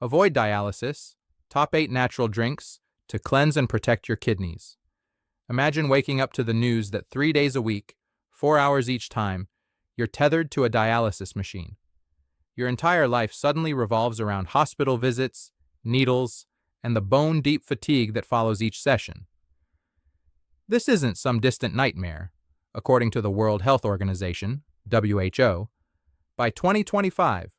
Avoid dialysis. Top 8 natural drinks to cleanse and protect your kidneys. Imagine waking up to the news that 3 days a week, 4 hours each time, you're tethered to a dialysis machine. Your entire life suddenly revolves around hospital visits, needles, and the bone-deep fatigue that follows each session. This isn't some distant nightmare. According to the World Health Organization, WHO, by 2025,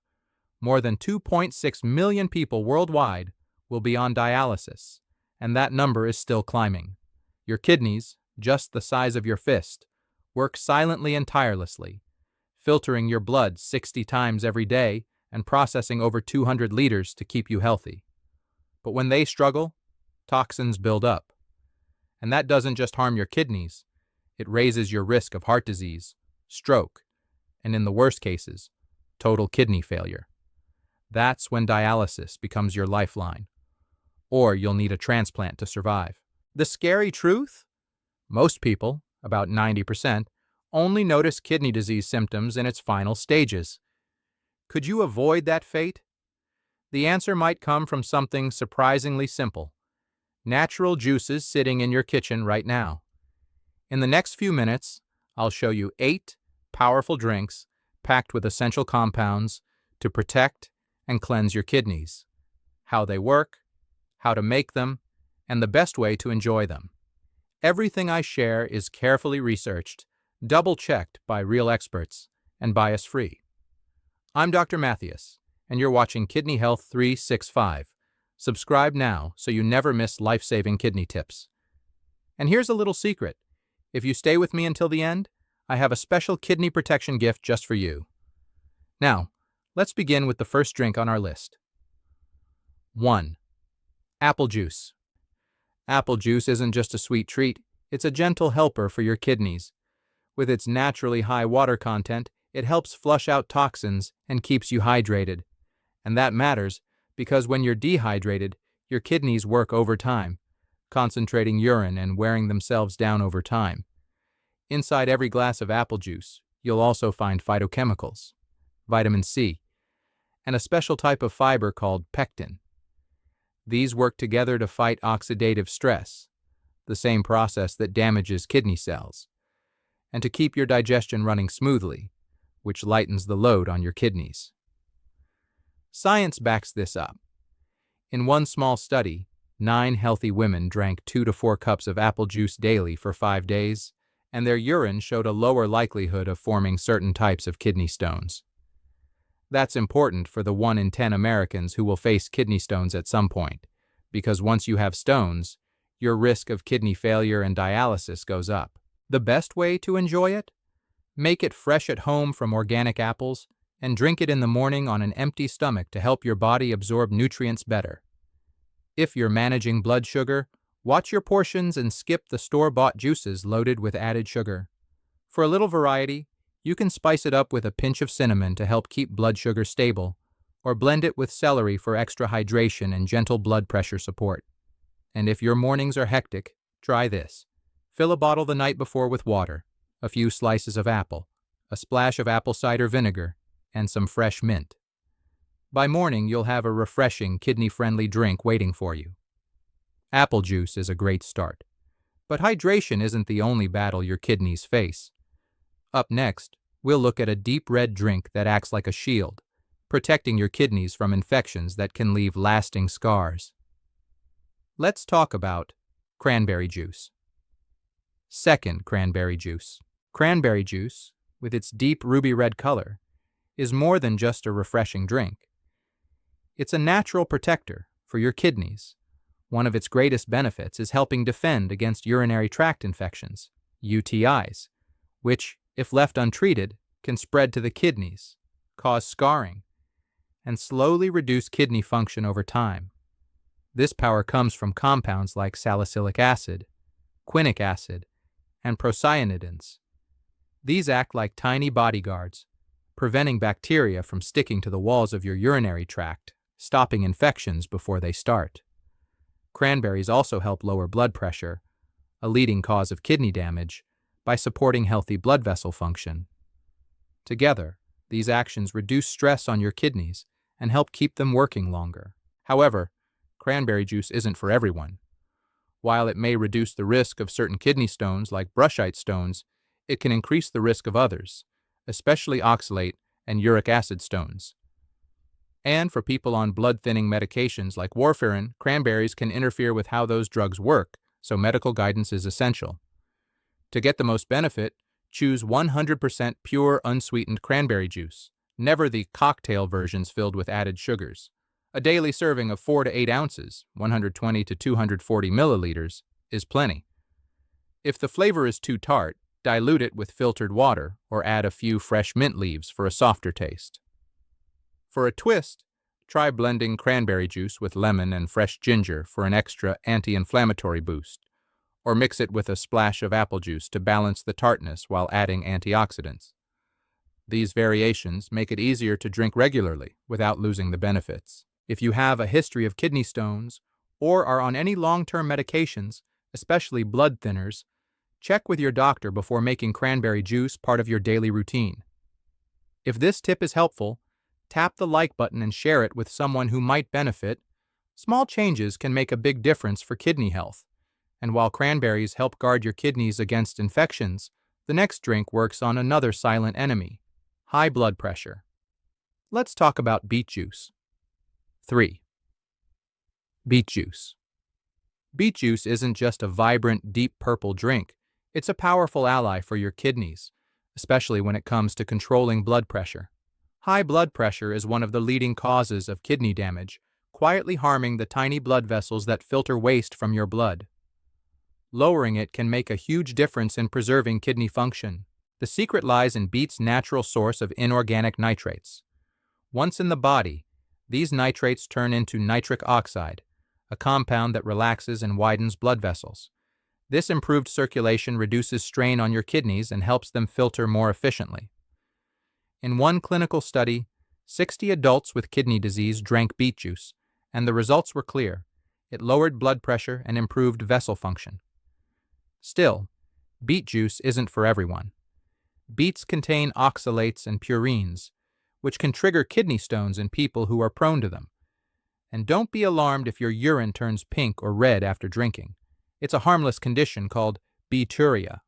more than 2.6 million people worldwide will be on dialysis, and that number is still climbing. Your kidneys, just the size of your fist, work silently and tirelessly, filtering your blood 60 times every day and processing over 200 liters to keep you healthy. But when they struggle, toxins build up. And that doesn't just harm your kidneys, it raises your risk of heart disease, stroke, and in the worst cases, total kidney failure. That's when dialysis becomes your lifeline, or you'll need a transplant to survive. The scary truth? Most people, about 90%, only notice kidney disease symptoms in its final stages. Could you avoid that fate? The answer might come from something surprisingly simple: natural juices sitting in your kitchen right now. In the next few minutes, I'll show you 8 powerful drinks packed with essential compounds to protect and cleanse your kidneys, how they work, how to make them, and the best way to enjoy them. Everything I share is carefully researched, double-checked by real experts, and bias-free. I'm Dr. Matthias, and you're watching Kidney Health 365. Subscribe now so you never miss life-saving kidney tips. And here's a little secret. If you stay with me until the end, I have a special kidney protection gift just for you. Now, let's begin with the first drink on our list. 1. Apple juice. Apple juice isn't just a sweet treat, it's a gentle helper for your kidneys. With its naturally high water content, it helps flush out toxins and keeps you hydrated. And that matters because when you're dehydrated, your kidneys work overtime, concentrating urine and wearing themselves down over time. Inside every glass of apple juice, you'll also find phytochemicals, vitamin C, and a special type of fiber called pectin. These work together to fight oxidative stress, the same process that damages kidney cells, and to keep your digestion running smoothly, which lightens the load on your kidneys. Science backs this up. In one small study, 9 healthy women drank 2 to 4 cups of apple juice daily for 5 days, and their urine showed a lower likelihood of forming certain types of kidney stones. That's important for the 1 in 10 Americans who will face kidney stones at some point, because once you have stones, your risk of kidney failure and dialysis goes up. The best way to enjoy it? Make it fresh at home from organic apples and drink it in the morning on an empty stomach to help your body absorb nutrients better. If you're managing blood sugar, watch your portions and skip the store-bought juices loaded with added sugar. For a little variety, you can spice it up with a pinch of cinnamon to help keep blood sugar stable, or blend it with celery for extra hydration and gentle blood pressure support. And if your mornings are hectic, try this. Fill a bottle the night before with water, a few slices of apple, a splash of apple cider vinegar, and some fresh mint. By morning, you'll have a refreshing, kidney-friendly drink waiting for you. Apple juice is a great start. But hydration isn't the only battle your kidneys face. Up next, we'll look at a deep red drink that acts like a shield, protecting your kidneys from infections that can leave lasting scars. Let's talk about cranberry juice. Second, cranberry juice. Cranberry juice, with its deep ruby red color, is more than just a refreshing drink. It's a natural protector for your kidneys. One of its greatest benefits is helping defend against urinary tract infections, UTIs, which, if left untreated, can spread to the kidneys, cause scarring, and slowly reduce kidney function over time. This power comes from compounds like salicylic acid, quinic acid, and procyanidins. These act like tiny bodyguards, preventing bacteria from sticking to the walls of your urinary tract, stopping infections before they start. Cranberries also help lower blood pressure, a leading cause of kidney damage, by supporting healthy blood vessel function. Together, these actions reduce stress on your kidneys and help keep them working longer. However, cranberry juice isn't for everyone. While it may reduce the risk of certain kidney stones like brushite stones, it can increase the risk of others, especially oxalate and uric acid stones. And for people on blood-thinning medications like warfarin, cranberries can interfere with how those drugs work, so medical guidance is essential. To get the most benefit, choose 100% pure unsweetened cranberry juice, never the cocktail versions filled with added sugars. A daily serving of 4 to 8 ounces, 120 to 240 milliliters, is plenty. If the flavor is too tart, dilute it with filtered water or add a few fresh mint leaves for a softer taste. For a twist, try blending cranberry juice with lemon and fresh ginger for an extra anti-inflammatory boost, or mix it with a splash of apple juice to balance the tartness while adding antioxidants. These variations make it easier to drink regularly without losing the benefits. If you have a history of kidney stones or are on any long-term medications, especially blood thinners, check with your doctor before making cranberry juice part of your daily routine. If this tip is helpful, tap the like button and share it with someone who might benefit. Small changes can make a big difference for kidney health. And while cranberries help guard your kidneys against infections, the next drink works on another silent enemy: high blood pressure. Let's talk about beet juice. 3. Beet juice. Beet juice isn't just a vibrant, deep purple drink. It's a powerful ally for your kidneys, especially when it comes to controlling blood pressure. High blood pressure is one of the leading causes of kidney damage, quietly harming the tiny blood vessels that filter waste from your blood. Lowering it can make a huge difference in preserving kidney function. The secret lies in beet's natural source of inorganic nitrates. Once in the body, these nitrates turn into nitric oxide, a compound that relaxes and widens blood vessels. This improved circulation reduces strain on your kidneys and helps them filter more efficiently. In one clinical study, 60 adults with kidney disease drank beet juice, and the results were clear. It lowered blood pressure and improved vessel function. Still, beet juice isn't for everyone. Beets contain oxalates and purines, which can trigger kidney stones in people who are prone to them. And don't be alarmed if your urine turns pink or red after drinking. It's a harmless condition called beeturia.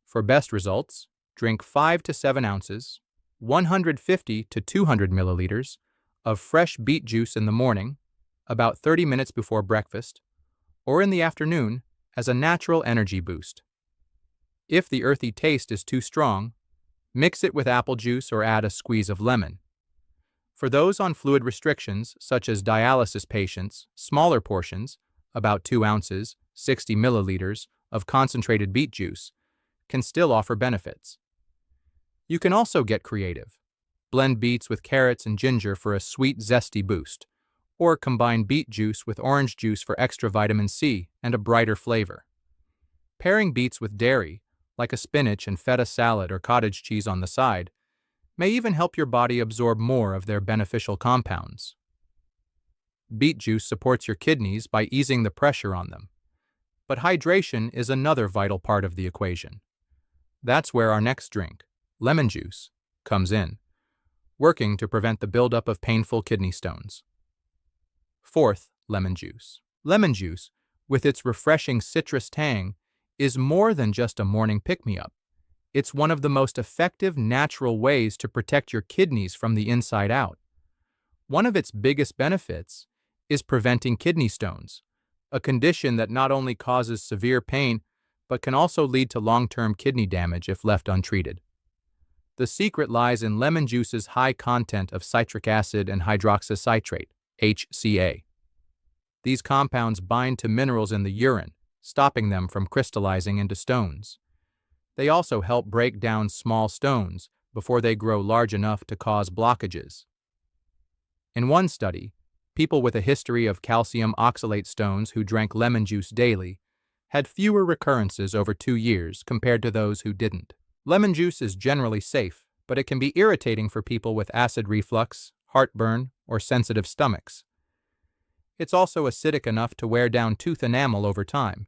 For best results, drink 5 to 7 ounces, 150 to 200 milliliters, of fresh beet juice in the morning, about 30 minutes before breakfast, or in the afternoon as a natural energy boost. If the earthy taste is too strong, mix it with apple juice or add a squeeze of lemon. For those on fluid restrictions, such as dialysis patients, smaller portions, about 2 ounces, 60 milliliters, of concentrated beet juice, can still offer benefits. You can also get creative. Blend beets with carrots and ginger for a sweet, zesty boost, or combine beet juice with orange juice for extra vitamin C and a brighter flavor. Pairing beets with dairy, like a spinach and feta salad or cottage cheese on the side, may even help your body absorb more of their beneficial compounds. Beet juice supports your kidneys by easing the pressure on them. But hydration is another vital part of the equation. That's where our next drink, lemon juice, comes in, working to prevent the buildup of painful kidney stones. 4th, lemon juice. Lemon juice, with its refreshing citrus tang, is more than just a morning pick-me-up. It's one of the most effective natural ways to protect your kidneys from the inside out. One of its biggest benefits is preventing kidney stones, a condition that not only causes severe pain but can also lead to long-term kidney damage if left untreated. The secret lies in lemon juice's high content of citric acid and hydroxycitrate, HCA. These compounds bind to minerals in the urine, stopping them from crystallizing into stones. They also help break down small stones before they grow large enough to cause blockages. In one study, people with a history of calcium oxalate stones who drank lemon juice daily had fewer recurrences over 2 years compared to those who didn't. Lemon juice is generally safe, but it can be irritating for people with acid reflux, heartburn, or sensitive stomachs. It's also acidic enough to wear down tooth enamel over time,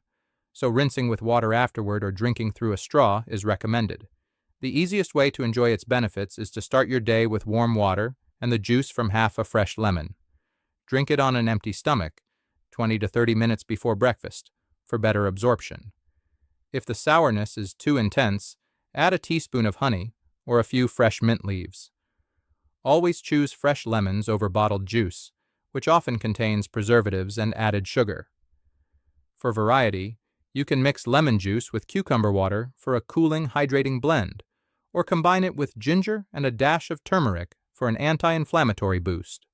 so rinsing with water afterward or drinking through a straw is recommended. The easiest way to enjoy its benefits is to start your day with warm water and the juice from half a fresh lemon. drink it on an empty stomach, 20 to 30 minutes before breakfast, for better absorption. If the sourness is too intense, add a teaspoon of honey or a few fresh mint leaves. Always choose fresh lemons over bottled juice, which often contains preservatives and added sugar. For variety, you can mix lemon juice with cucumber water for a cooling, hydrating blend, or combine it with ginger and a dash of turmeric for an anti-inflammatory boost.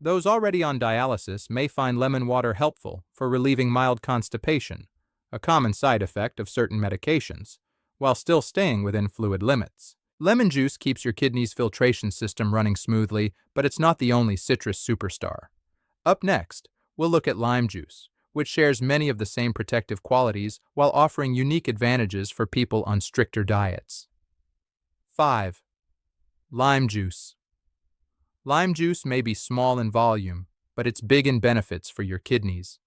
Those already on dialysis may find lemon water helpful for relieving mild constipation, a common side effect of certain medications, while still staying within fluid limits. Lemon juice keeps your kidney's filtration system running smoothly, but it's not the only citrus superstar. Up next, we'll look at lime juice, which shares many of the same protective qualities while offering unique advantages for people on stricter diets. 5. Lime juice. Lime juice may be small in volume, but it's big in benefits for your kidneys.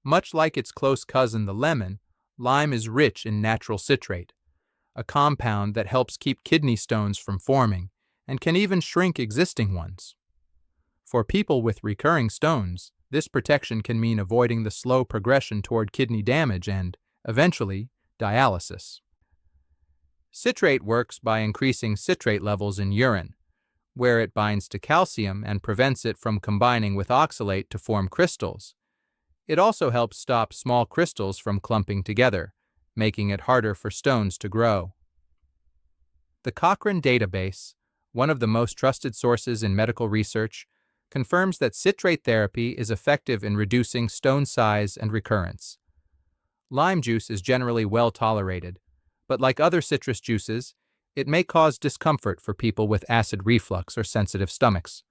Much like its close cousin the lemon, lime is rich in natural citrate, a compound that helps keep kidney stones from forming and can even shrink existing ones. For people with recurring stones, this protection can mean avoiding the slow progression toward kidney damage and, eventually, dialysis. Citrate works by increasing citrate levels in urine, where it binds to calcium and prevents it from combining with oxalate to form crystals. It also helps stop small crystals from clumping together, making it harder for stones to grow. The Cochrane database, one of the most trusted sources in medical research, confirms that citrate therapy is effective in reducing stone size and recurrence. Lime juice is generally well tolerated, but like other citrus juices, it may cause discomfort for people with acid reflux or sensitive stomachs.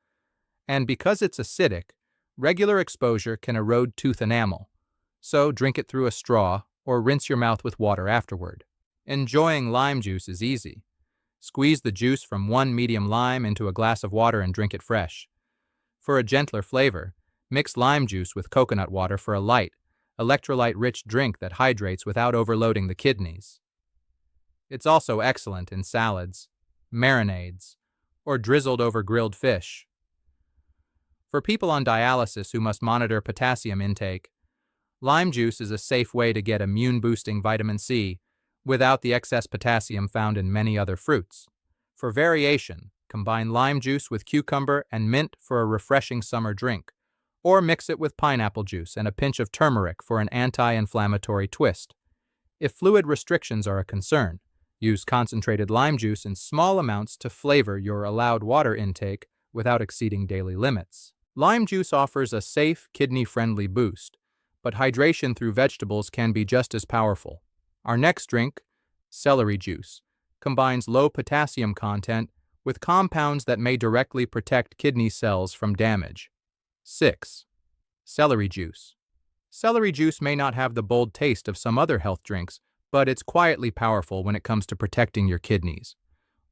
And because it's acidic, regular exposure can erode tooth enamel, so drink it through a straw or rinse your mouth with water afterward. Enjoying lime juice is easy. Squeeze the juice from one medium lime into a glass of water and drink it fresh. For a gentler flavor, mix lime juice with coconut water for a light, electrolyte-rich drink that hydrates without overloading the kidneys. It's also excellent in salads, marinades, or drizzled over grilled fish. For people on dialysis who must monitor potassium intake, lime juice is a safe way to get immune-boosting vitamin C without the excess potassium found in many other fruits. For variation, combine lime juice with cucumber and mint for a refreshing summer drink, or mix it with pineapple juice and a pinch of turmeric for an anti-inflammatory twist. If fluid restrictions are a concern, use concentrated lime juice in small amounts to flavor your allowed water intake without exceeding daily limits. Lime juice offers a safe, kidney-friendly boost, but hydration through vegetables can be just as powerful. Our next drink, celery juice, combines low potassium content with compounds that may directly protect kidney cells from damage. 6. Celery juice. Celery juice may not have the bold taste of some other health drinks, but it's quietly powerful when it comes to protecting your kidneys.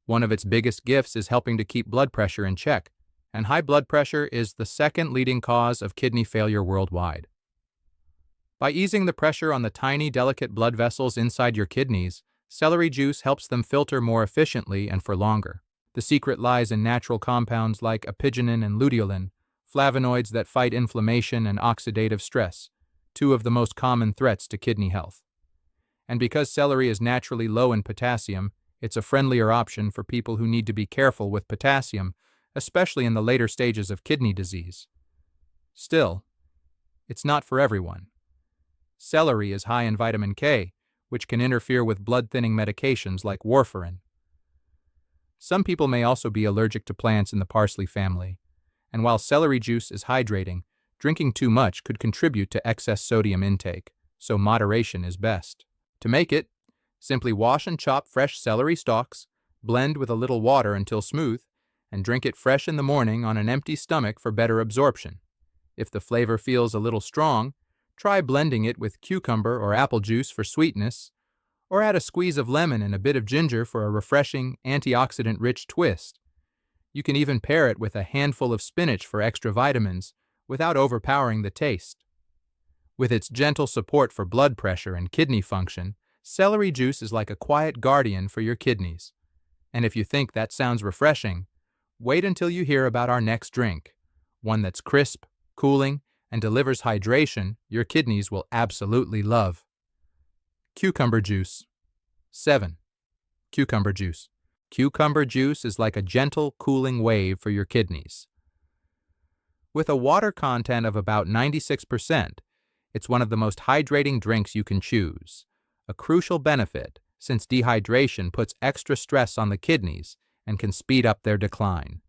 One of its biggest gifts is helping to keep blood pressure in check, and high blood pressure is the second leading cause of kidney failure worldwide. By easing the pressure on the tiny, delicate blood vessels inside your kidneys, celery juice helps them filter more efficiently and for longer. The secret lies in natural compounds like apigenin and luteolin, flavonoids that fight inflammation and oxidative stress, two of the most common threats to kidney health. And because celery is naturally low in potassium, it's a friendlier option for people who need to be careful with potassium, especially in the later stages of kidney disease. Still, it's not for everyone. Celery is high in vitamin K, which can interfere with blood-thinning medications like warfarin. Some people may also be allergic to plants in the parsley family, and while celery juice is hydrating, drinking too much could contribute to excess sodium intake, so moderation is best. To make it, simply wash and chop fresh celery stalks, blend with a little water until smooth, and drink it fresh in the morning on an empty stomach for better absorption. If the flavor feels a little strong, try blending it with cucumber or apple juice for sweetness, or add a squeeze of lemon and a bit of ginger for a refreshing, antioxidant-rich twist. You can even pair it with a handful of spinach for extra vitamins without overpowering the taste. With its gentle support for blood pressure and kidney function, celery juice is like a quiet guardian for your kidneys. And if you think that sounds refreshing, wait until you hear about our next drink, one that's crisp, cooling, and delivers hydration your kidneys will absolutely love. Cucumber juice. 7. Cucumber juice. Cucumber juice is like a gentle, cooling wave for your kidneys. With a water content of about 96%, it's one of the most hydrating drinks you can choose, a crucial benefit since dehydration puts extra stress on the kidneys and can speed up their decline.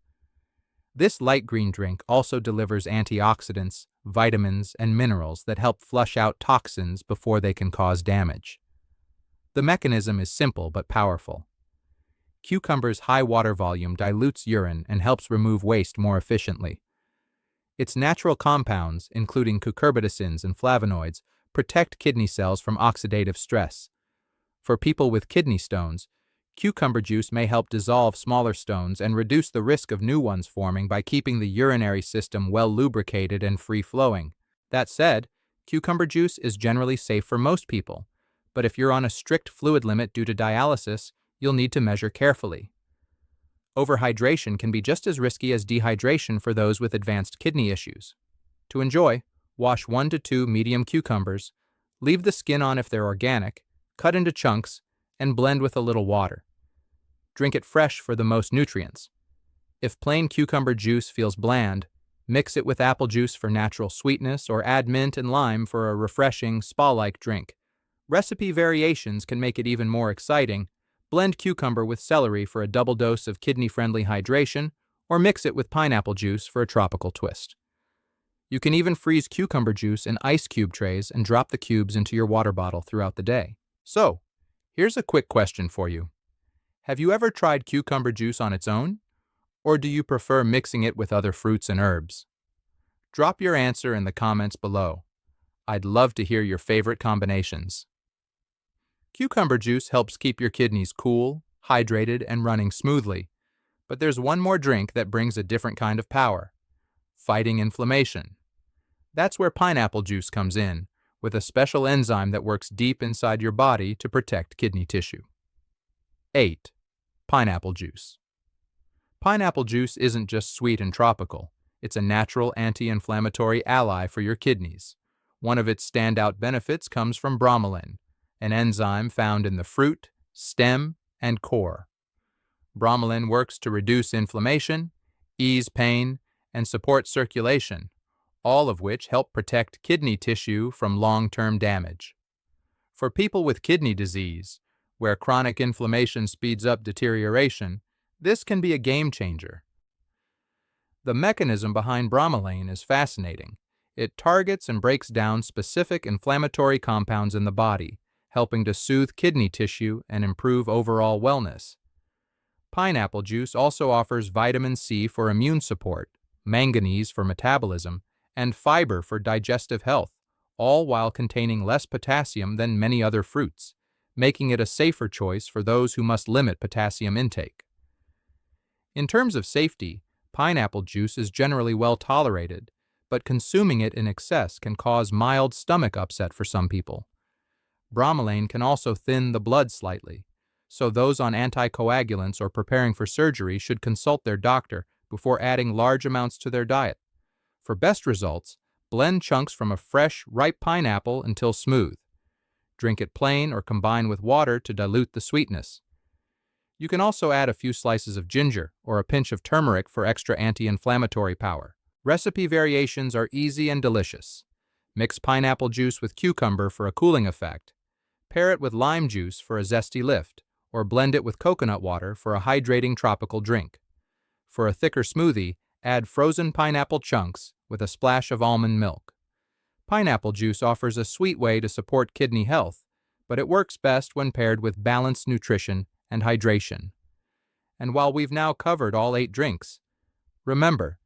This light green drink also delivers antioxidants, vitamins, and minerals that help flush out toxins before they can cause damage. The mechanism is simple but powerful. Cucumber's high water volume dilutes urine and helps remove waste more efficiently. Its natural compounds, including cucurbitacins and flavonoids, protect kidney cells from oxidative stress. For people with kidney stones, cucumber juice may help dissolve smaller stones and reduce the risk of new ones forming by keeping the urinary system well lubricated and free-flowing. That said, cucumber juice is generally safe for most people, but if you're on a strict fluid limit due to dialysis, you'll need to measure carefully. Overhydration can be just as risky as dehydration for those with advanced kidney issues. To enjoy, wash 1 to 2 medium cucumbers, leave the skin on if they're organic, cut into chunks, and blend with a little water. Drink it fresh for the most nutrients. If plain cucumber juice feels bland, mix it with apple juice for natural sweetness or add mint and lime for a refreshing, spa-like drink. Recipe variations can make it even more exciting. Blend cucumber with celery for a double dose of kidney-friendly hydration, or mix it with pineapple juice for a tropical twist. You can even freeze cucumber juice in ice cube trays and drop the cubes into your water bottle throughout the day. So, here's a quick question for you. Have you ever tried cucumber juice on its own? Or do you prefer mixing it with other fruits and herbs? Drop your answer in the comments below. I'd love to hear your favorite combinations. Cucumber juice helps keep your kidneys cool, hydrated, and running smoothly. But there's one more drink that brings a different kind of power: fighting inflammation. That's where pineapple juice comes in, with a special enzyme that works deep inside your body to protect kidney tissue. 8. Pineapple juice. Pineapple juice isn't just sweet and tropical. It's a natural anti-inflammatory ally for your kidneys. One of its standout benefits comes from bromelain, an enzyme found in the fruit, stem, and core. Bromelain works to reduce inflammation, ease pain, and support circulation, all of which help protect kidney tissue from long-term damage. For people with kidney disease, where chronic inflammation speeds up deterioration, this can be a game changer. The mechanism behind bromelain is fascinating. It targets and breaks down specific inflammatory compounds in the body, helping to soothe kidney tissue and improve overall wellness. Pineapple juice also offers vitamin C for immune support, manganese for metabolism, and fiber for digestive health, all while containing less potassium than many other fruits, making it a safer choice for those who must limit potassium intake. In terms of safety, pineapple juice is generally well tolerated, but consuming it in excess can cause mild stomach upset for some people. Bromelain can also thin the blood slightly, so those on anticoagulants or preparing for surgery should consult their doctor before adding large amounts to their diet. For best results, blend chunks from a fresh, ripe pineapple until smooth. Drink it plain or combine with water to dilute the sweetness. You can also add a few slices of ginger or a pinch of turmeric for extra anti-inflammatory power. Recipe variations are easy and delicious. Mix pineapple juice with cucumber for a cooling effect. Pair it with lime juice for a zesty lift, or blend it with coconut water for a hydrating tropical drink. For a thicker smoothie, add frozen pineapple chunks with a splash of almond milk. Pineapple juice offers a sweet way to support kidney health, but it works best when paired with balanced nutrition and hydration. And while we've now covered all 8 drinks, remember,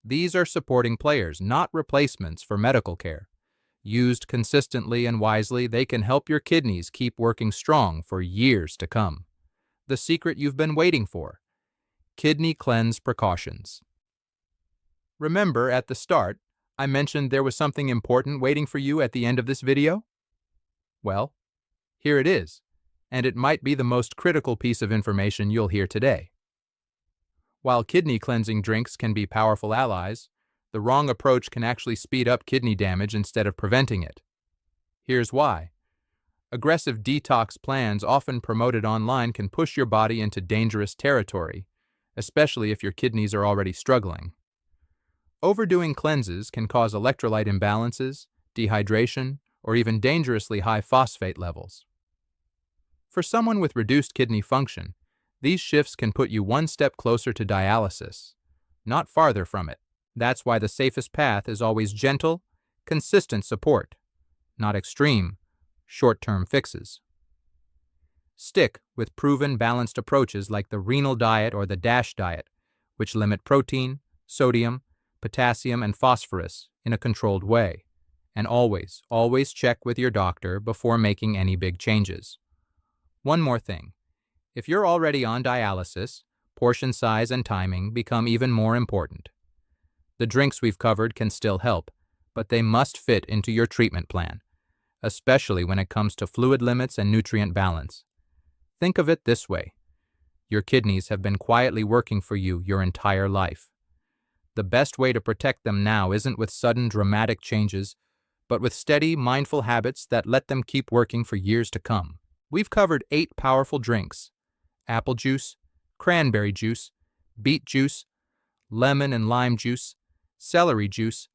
these are supporting players, not replacements for medical care. Used consistently and wisely, they can help your kidneys keep working strong for years to come. The secret you've been waiting for: kidney cleanse precautions. Remember, at the start, I mentioned there was something important waiting for you at the end of this video? Well, here it is, and it might be the most critical piece of information you'll hear today. While kidney cleansing drinks can be powerful allies, the wrong approach can actually speed up kidney damage instead of preventing it. Here's why. Aggressive detox plans often promoted online can push your body into dangerous territory, especially if your kidneys are already struggling. Overdoing cleanses can cause electrolyte imbalances, dehydration, or even dangerously high phosphate levels. For someone with reduced kidney function, these shifts can put you one step closer to dialysis, not farther from it. That's why the safest path is always gentle, consistent support, not extreme, short-term fixes. Stick with proven balanced approaches like the renal diet or the DASH diet, which limit protein, sodium, potassium, and phosphorus in a controlled way. And always check with your doctor before making any big changes. One more thing. If you're already on dialysis, portion size and timing become even more important. The drinks we've covered can still help, but they must fit into your treatment plan, especially when it comes to fluid limits and nutrient balance. Think of it this way. Your kidneys have been quietly working for you your entire life. The best way to protect them now isn't with sudden dramatic changes, but with steady, mindful habits that let them keep working for years to come. We've covered 8 powerful drinks: apple juice, cranberry juice, beet juice, lemon and lime juice, celery juice,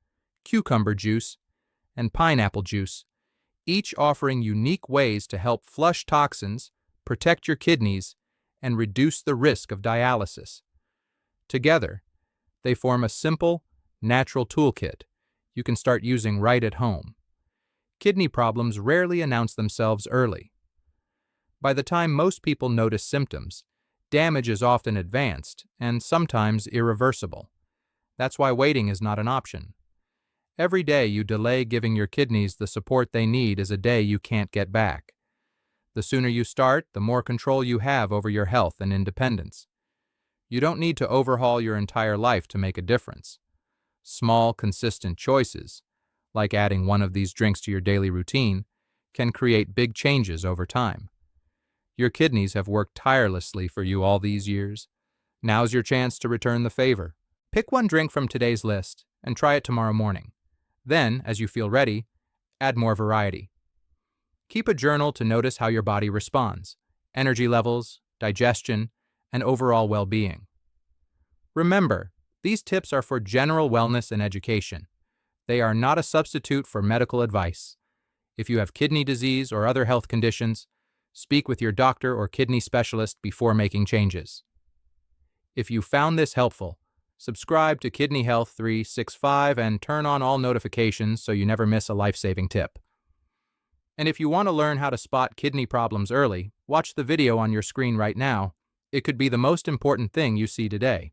cucumber juice, and pineapple juice, each offering unique ways to help flush toxins, protect your kidneys, and reduce the risk of dialysis. Together, they form a simple, natural toolkit you can start using right at home. Kidney problems rarely announce themselves early. By the time most people notice symptoms, damage is often advanced and sometimes irreversible. That's why waiting is not an option. Every day you delay giving your kidneys the support they need is a day you can't get back. The sooner you start, the more control you have over your health and independence. You don't need to overhaul your entire life to make a difference. Small, consistent choices, like adding one of these drinks to your daily routine, can create big changes over time. Your kidneys have worked tirelessly for you all these years. Now's your chance to return the favor. Pick one drink from today's list and try it tomorrow morning. Then, as you feel ready, add more variety. Keep a journal to notice how your body responds, energy levels, digestion, and overall well-being. Remember, these tips are for general wellness and education. They are not a substitute for medical advice. If you have kidney disease or other health conditions, speak with your doctor or kidney specialist before making changes. If you found this helpful, subscribe to Kidney Health 365 and turn on all notifications so you never miss a life-saving tip. And if you want to learn how to spot kidney problems early, watch the video on your screen right now. It could be the most important thing you see today.